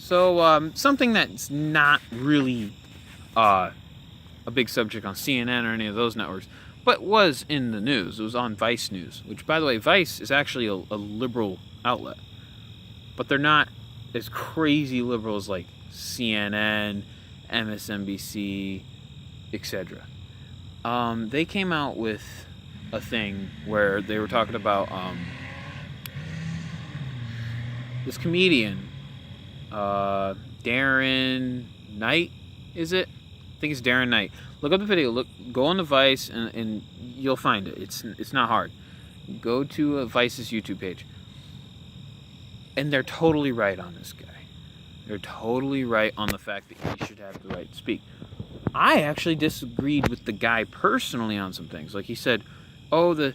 So, something that's not really a big subject on CNN or any of those networks, but was in the news. It was on Vice News, which, by the way, Vice is actually a liberal outlet. But they're not as crazy liberal as, like, CNN, MSNBC, etc. They came out with a thing where they were talking about this comedian, Darren Knight, is it? I think it's Darren Knight. Look up the video. Go on the Vice, and you'll find it. It's not hard. Go to Vice's YouTube page, and they're totally right on this guy. They're totally right on the fact that he should have the right to speak. I actually disagreed with the guy personally on some things. Like he said, "Oh, the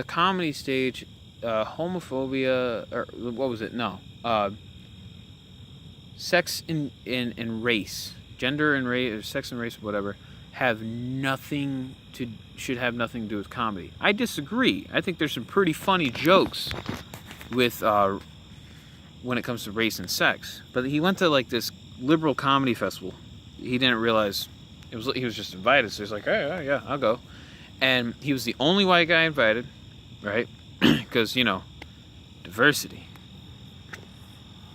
comedy stage, homophobia, or what was it? No, sex and race, gender and race, or sex and race, whatever, should have nothing to do with comedy." I disagree. I think there's some pretty funny jokes with when it comes to race and sex. But he went to like this liberal comedy festival. He didn't realize he was just invited. So he's like, "Hey, yeah, I'll go." And he was the only white guy invited, right? Because, diversity.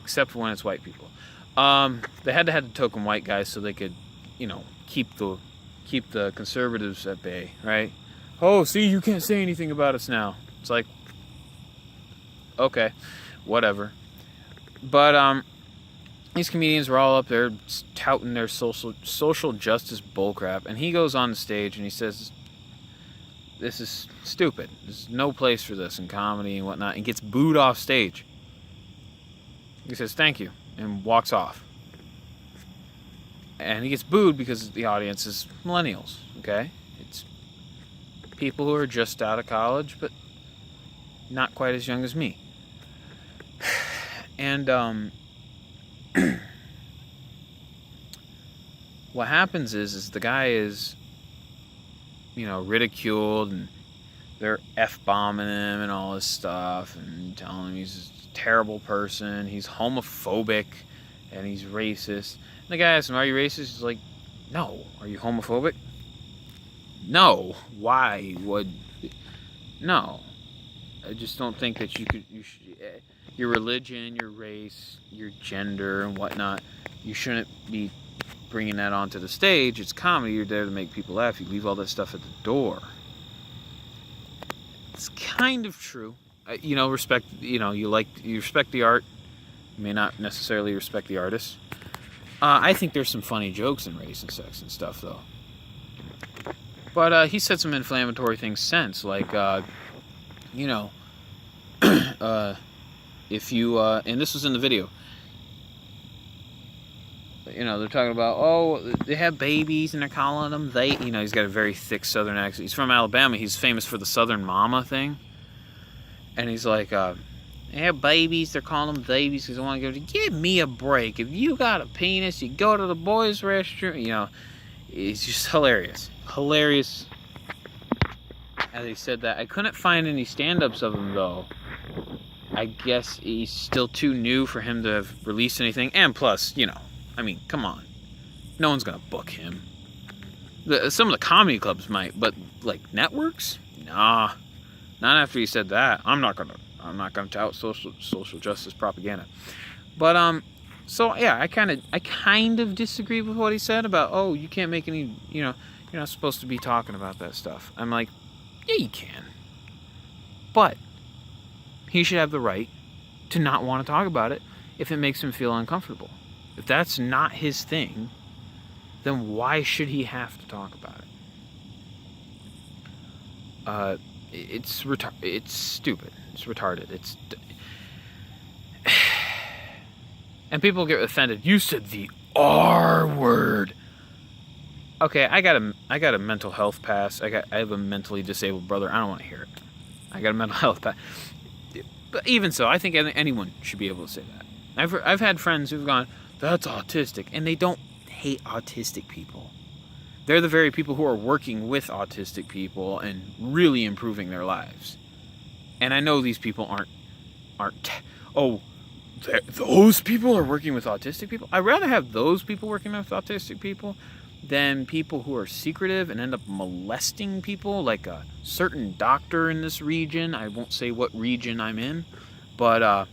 Except for when it's white people. They had to have the token white guys so they could, keep the conservatives at bay, right? Oh, see, you can't say anything about us now. It's like, okay, whatever. But these comedians were all up there touting their social justice bullcrap, and he goes on the stage and he says, "This is stupid. There's no place for this in comedy and whatnot," and gets booed off stage. He says, "Thank you," and walks off. And he gets booed because the audience is millennials, okay? It's people who are just out of college, but not quite as young as me. And what happens is the guy is, ridiculed, and they're F-bombing him and all this stuff, and telling him he's a terrible person, he's homophobic, and he's racist. And the guy asks him, "Are you racist?" He's like, "No." "Are you homophobic?" "No." "Why would..." "No. I just don't think that you should, your religion, your race, your gender, and whatnot, you shouldn't be bringing that onto the stage. It's comedy. You're there to make people laugh. You leave all that stuff at the door." It's kind of true. Respect. You respect the art. You may not necessarily respect the artist. I think there's some funny jokes in race and sex and stuff, though. But he said some inflammatory things since, like, if you, and this was in the video, they're talking about, oh, they have babies and they're calling them they, he's got a very thick southern accent. He's from Alabama. He's famous for the Southern Mama thing. And he's like, they have babies, they're calling them babies because they want to go, give me a break. If you got a penis, you go to the boys' restroom. It's just hilarious. Hilarious. As he said that. I couldn't find any stand-ups of him, though. I guess he's still too new for him to have released anything. And plus, come on. No one's going to book him. Some of the comedy clubs might, but, like, networks? Nah. Not after he said that. I'm not gonna tout social justice propaganda. But so yeah, I kind of disagree with what he said about, oh, you can't make any, you're not supposed to be talking about that stuff. I'm like, yeah, you can. But he should have the right to not want to talk about it if it makes him feel uncomfortable. If that's not his thing, then why should he have to talk about it? It's stupid. It's retarded. And people get offended. You said the R word. Okay, I got a mental health pass. I have a mentally disabled brother. I don't want to hear it. I got a mental health pass. But even so, I think anyone should be able to say that. I've had friends who've gone, "That's autistic," and they don't hate autistic people. They're the very people who are working with autistic people and really improving their lives. And I know these people aren't those people are working with autistic people. I'd rather have those people working with autistic people than people who are secretive and end up molesting people, like a certain doctor in this region. I won't say what region I'm in, but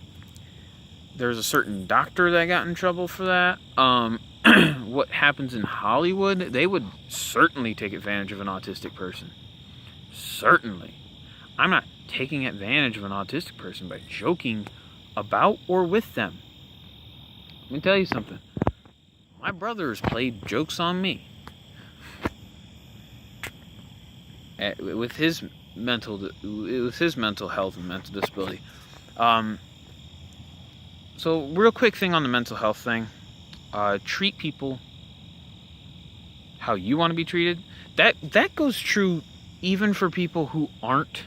there's a certain doctor that got in trouble for that. What happens in Hollywood, they would certainly take advantage of an autistic person. Certainly. I'm not taking advantage of an autistic person by joking about or with them. Let me tell you something. My brother has played jokes on me with his mental health and mental disability. So real quick thing on the mental health thing. Treat people how you want to be treated. That goes true even for people who aren't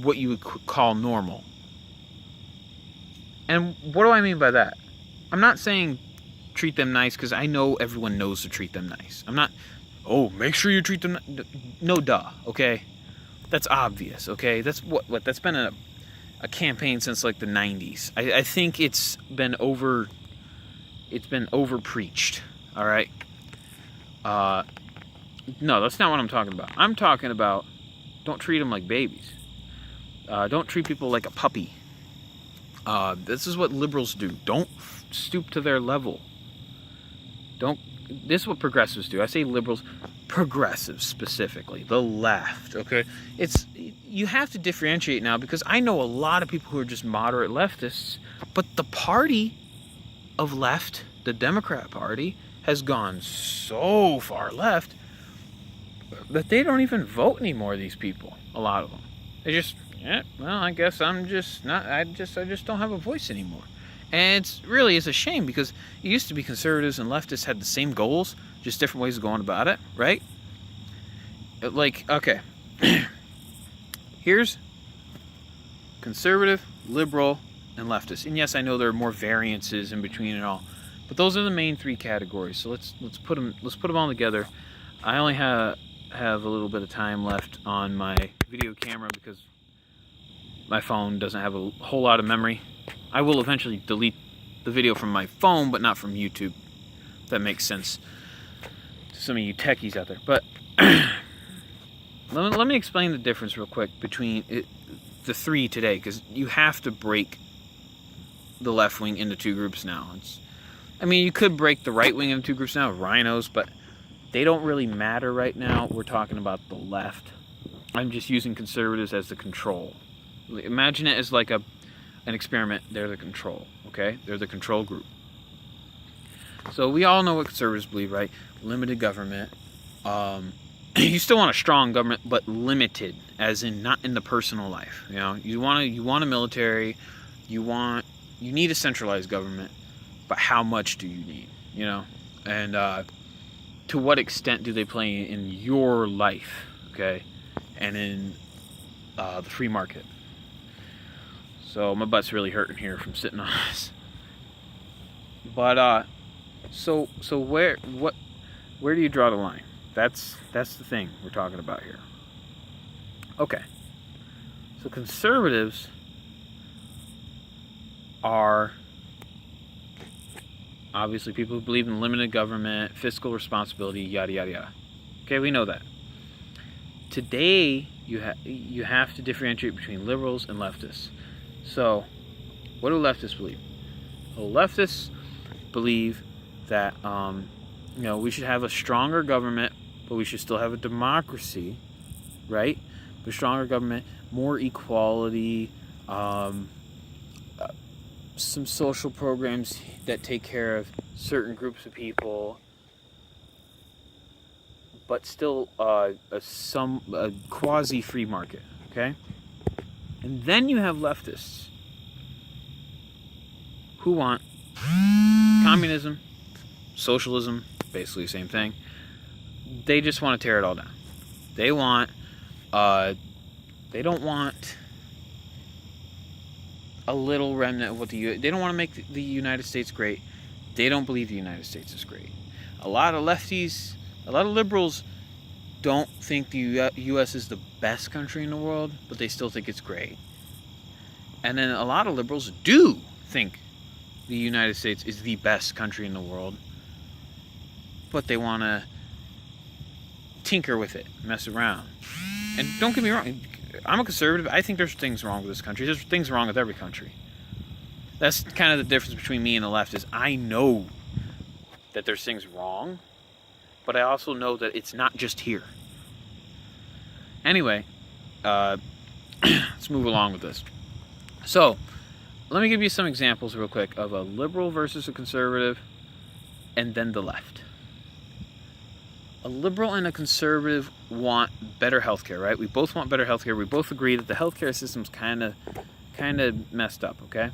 what you would call normal. And what do I mean by that? I'm not saying treat them nice, because I know everyone knows to treat them nice. I'm not, make sure you treat them no, duh, okay? That's obvious, okay? That's what that's been a campaign since like the 90s. I think it's been over preached, all right? No, that's not what I'm talking about. I'm talking about don't treat them like babies. Don't treat people like a puppy. This is what liberals do. Don't stoop to their level. This is what progressives do. I say liberals, progressives specifically, the left, okay? You have to differentiate now, because I know a lot of people who are just moderate leftists, but the party of left, the Democrat Party, has gone so far left that they don't even vote anymore, these people, a lot of them. They just, I guess I'm just not, I just don't have a voice anymore. And it's a shame, because it used to be conservatives and leftists had the same goals, just different ways of going about it, right? Like, okay, here's conservative, liberal, and leftist. And yes, I know there are more variances in between it all, but those are the main three categories. So let's put them all together. I only have a little bit of time left on my video camera because my phone doesn't have a whole lot of memory. I will eventually delete the video from my phone, but not from YouTube. If that makes sense to some of you techies out there. But let me explain the difference real quick between the three today, because you have to break the left wing into two groups now. You could break the right wing into two groups now, rhinos, but they don't really matter right now. We're talking about the left. I'm just using conservatives as the control. Imagine it as like an experiment. They're the control, okay? They're the control group. So we all know what conservatives believe, right? Limited government. You still want a strong government, but limited, as in not in the personal life. You want a military. You need a centralized government, but how much do you need? And to what extent do they play in your life, okay? And in the free market. So my butt's really hurting here from sitting on this. But so where do you draw the line? That's the thing we're talking about here. Okay. So conservatives are obviously people who believe in limited government, fiscal responsibility, yada yada yada. Okay, we know that. Today you have to differentiate between liberals and leftists. So, what do leftists believe? Well, leftists believe that we should have a stronger government, but we should still have a democracy, right? But stronger government, more equality, some social programs that take care of certain groups of people, but still a quasi-free market, okay? And then you have leftists who want communism, socialism, basically the same thing. They just want to tear it all down. They don't want a little remnant of what they don't want to make the United States great. They don't believe the United States is great. A lot of lefties, a lot of liberals don't think the U.S. is the best country in the world, but they still think it's great. And then a lot of liberals do think the United States is the best country in the world, but they want to tinker with it, mess around. And don't get me wrong, I'm a conservative. I think there's things wrong with this country. There's things wrong with every country. That's kind of the difference between me and the left, is I know that there's things wrong, but I also know that it's not just here. Anyway, let's move along with this. So, let me give you some examples real quick of a liberal versus a conservative, and then the left. A liberal and a conservative want better healthcare, right? We both want better healthcare. We both agree that the healthcare system's kind of messed up, okay?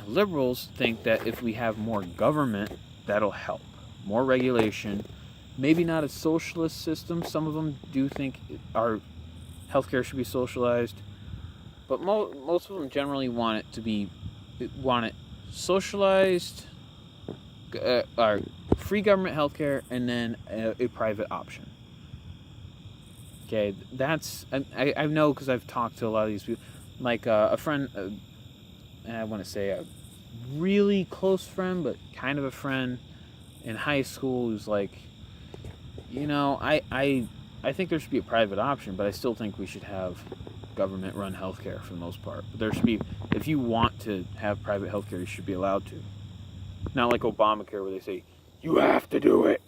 Liberals think that if we have more government, that'll help. More regulation. Maybe not a socialist system. Some of them do think our healthcare should be socialized. But most of them generally want it socialized, or free government healthcare, and then a private option. Okay, that's, I know because I've talked to a lot of these people. Like a friend, I want to say a really close friend, but kind of a friend in high school, who's like, I think there should be a private option, but I still think we should have government-run healthcare for the most part. But there should be, if you want to have private healthcare, you should be allowed to. Not like Obamacare, where they say you have to do it.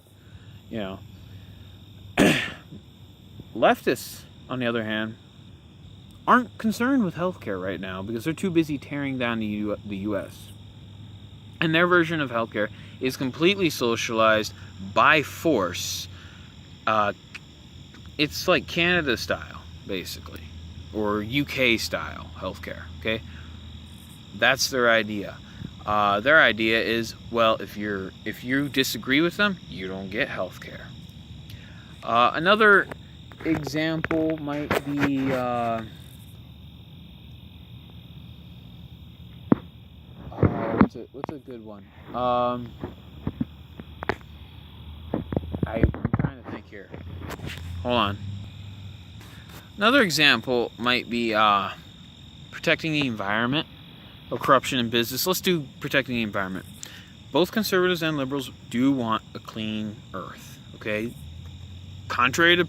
Leftists, on the other hand, aren't concerned with healthcare right now because they're too busy tearing down the U.S. And their version of healthcare is completely socialized by force. It's like Canada style, basically, or UK style healthcare. Okay, that's their idea. Their idea is, well, if you disagree with them, you don't get healthcare. Another example might be what's a good one? I'm trying to think here. Hold on. Another example might be protecting the environment, or corruption in business. Let's do protecting the environment. Both conservatives and liberals do want a clean earth. Okay, contrary to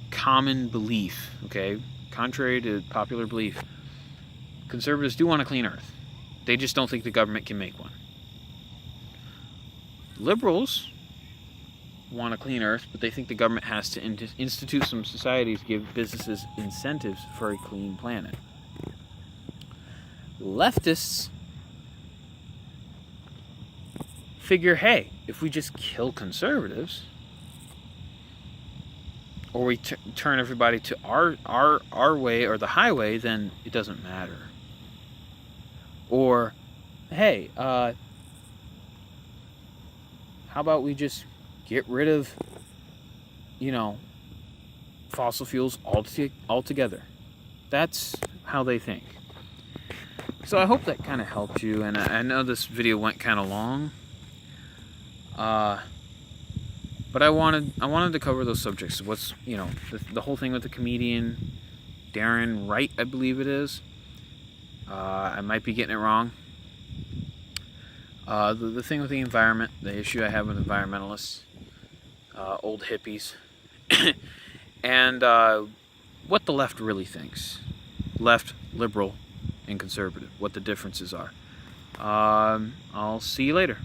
common belief. Okay, contrary to popular belief, conservatives do want a clean earth. They just don't think the government can make one. Liberals want a clean earth, but they think the government has to institute some societies to give businesses incentives for a clean planet. Leftists figure, hey, if we just kill conservatives, or we turn everybody to our way or the highway, then it doesn't matter. Or, hey, how about we just get rid of, fossil fuels altogether. That's how they think. So I hope that kind of helped you, and I know this video went kind of long, but I wanted to cover those subjects. What's, the whole thing with the comedian Darren Wright, I believe it is. I might be getting it wrong. The thing with the environment, the issue I have with environmentalists, old hippies, and what the left really thinks. Left, liberal, and conservative. What the differences are. I'll see you later.